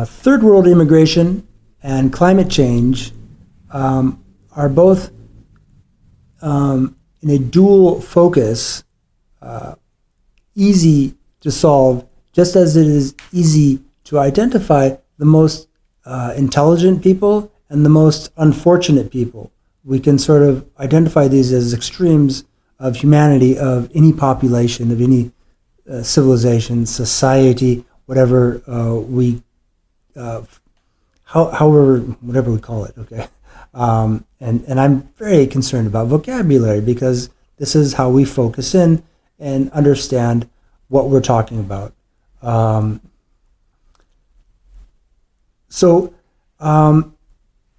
third world immigration and climate change are both in a dual focus, easy to solve, just as it is easy to identify the most intelligent people and the most unfortunate people. We can sort of identify these as extremes of humanity, of any population, of any civilization, society, whatever whatever we call it, okay? And I'm very concerned about vocabulary because this is how we focus in and understand what we're talking about.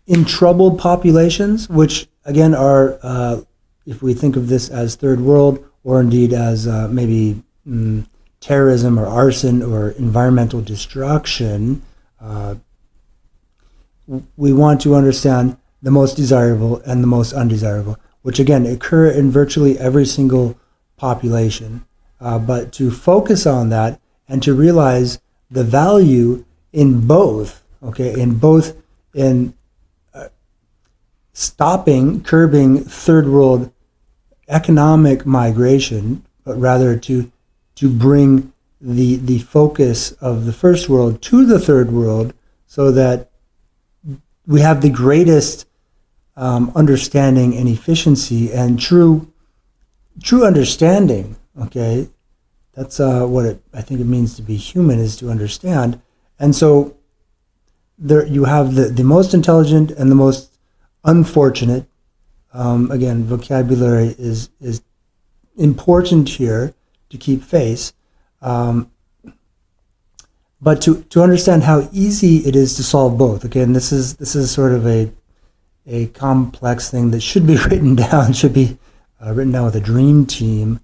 In troubled populations, which again are, if we think of this as third world, or indeed as maybe terrorism or arson or environmental destruction, we want to understand the most desirable and the most undesirable, which again occur in virtually every single population. But to focus on that and to realize the value in both, okay, in curbing third world economic migration, but rather to bring the focus of the first world to the third world so that we have the greatest understanding and efficiency and true understanding, okay? That's what I think it means to be human, is to understand. And so there you have the most intelligent and the most unfortunate. Again, vocabulary is important here to keep face. But to understand how easy it is to solve both, okay, and this is sort of a complex thing that should be written down, written down with a dream team,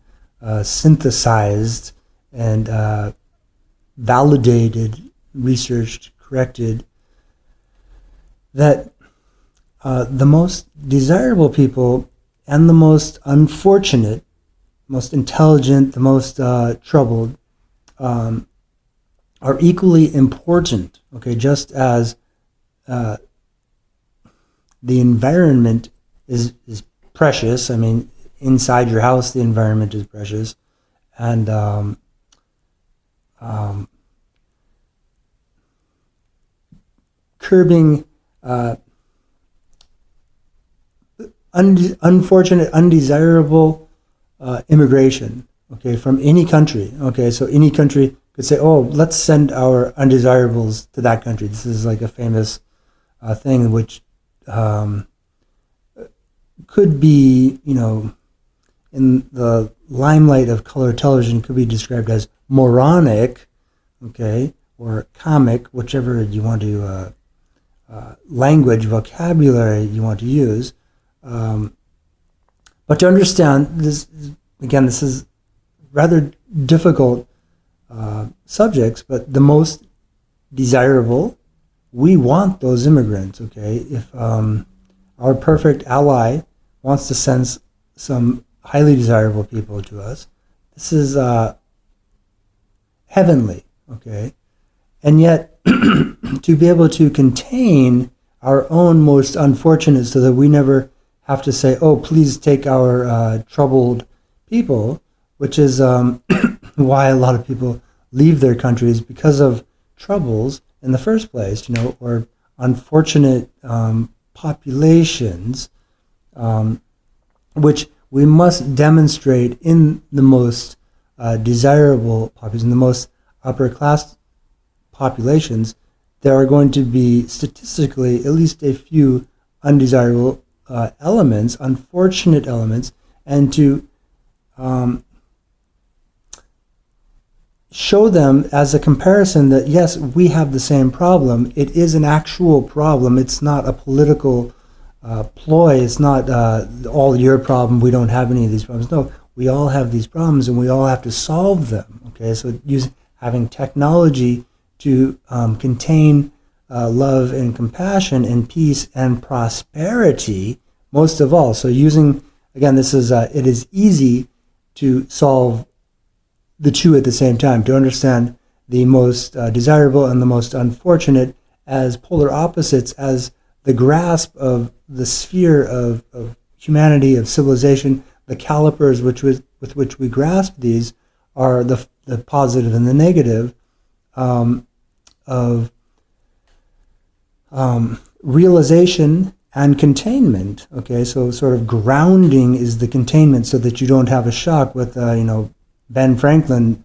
synthesized and validated, researched, corrected, that the most desirable people and the most unfortunate, most intelligent, the most troubled, are equally important, okay, just as the environment is precious. I mean, inside your house, the environment is precious. And curbing unfortunate, undesirable immigration, okay, from any country. Okay, so any country could say, oh, let's send our undesirables to that country. This is like a famous thing, which could be, in the limelight of color television, could be described as moronic, okay, or comic, whichever you want to, language, vocabulary you want to use. But to understand this, again, this is rather difficult subjects, but the most desirable, we want those immigrants, okay? If our perfect ally wants to send some highly desirable people to us, this is heavenly, okay? And yet, to be able to contain our own most unfortunate so that we never have to say, oh, please take our troubled people, which is why a lot of people leave their countries, because of troubles in the first place, or unfortunate populations, which we must demonstrate in the most desirable populations, in the most upper class populations. There are going to be statistically at least a few undesirable elements, unfortunate elements, and to show them as a comparison that, yes, we have the same problem. It is an actual problem. It's not a political ploy. It's not all your problem. We don't have any of these problems. No, we all have these problems, and we all have to solve them. Okay, so having technology to contain love and compassion and peace and prosperity, most of all. So using, again, this is it is easy to solve the two at the same time, to understand the most desirable and the most unfortunate as polar opposites, as the grasp of the sphere of humanity, of civilization, the calipers with which we grasp these are the positive and the negative of realization and containment. Okay, so sort of grounding is the containment, so that you don't have a shock. With Ben Franklin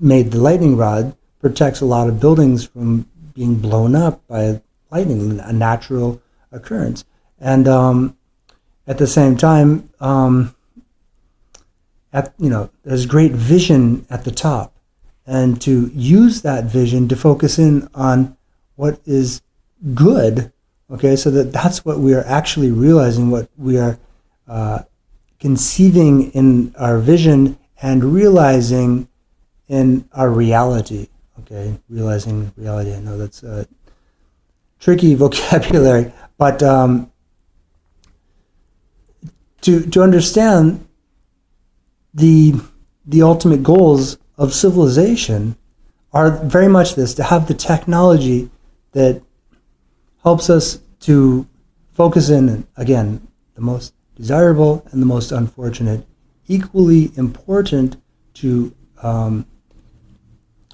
made the lightning rod, protects a lot of buildings from being blown up by lightning, a natural occurrence. And at the same time, there's great vision at the top, and to use that vision to focus in on what is good. Okay, so that's what we are actually realizing, what we are conceiving in our vision and realizing in our reality. Okay, realizing reality. I know that's tricky vocabulary, but to understand the ultimate goals of civilization are very much this: to have the technology that helps us to focus in, again, the most desirable and the most unfortunate, equally important to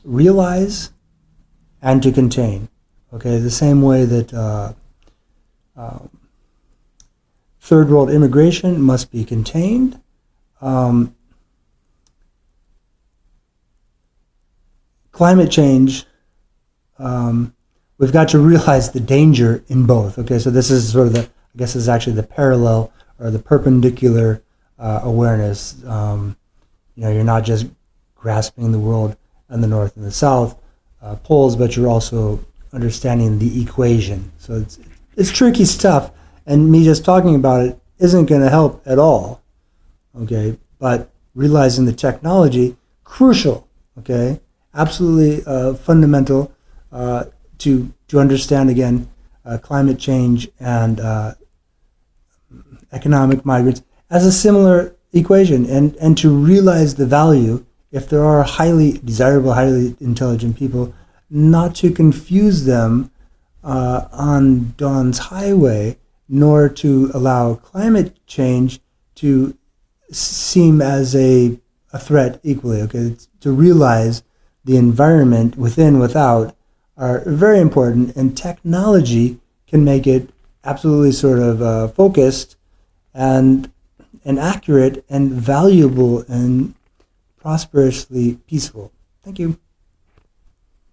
realize and to contain. Okay, the same way that third world immigration must be contained. Climate change, we've got to realize the danger in both. Okay, so this is sort of this is actually the parallel or the perpendicular awareness. You're not just grasping the world and the north and the south poles, but you're also understanding the equation. So it's tricky stuff, and me just talking about it isn't going to help at all. Okay, but realizing the technology, crucial. Okay, absolutely fundamental to understand, again, climate change and economic migrants as a similar equation, and to realize the value, if there are highly desirable, highly intelligent people, not to confuse them on Dawn's highway, nor to allow climate change to seem as a threat equally. Okay, to realize the environment within, without, are very important, and technology can make it absolutely sort of focused and accurate and valuable and prosperously peaceful. Thank you.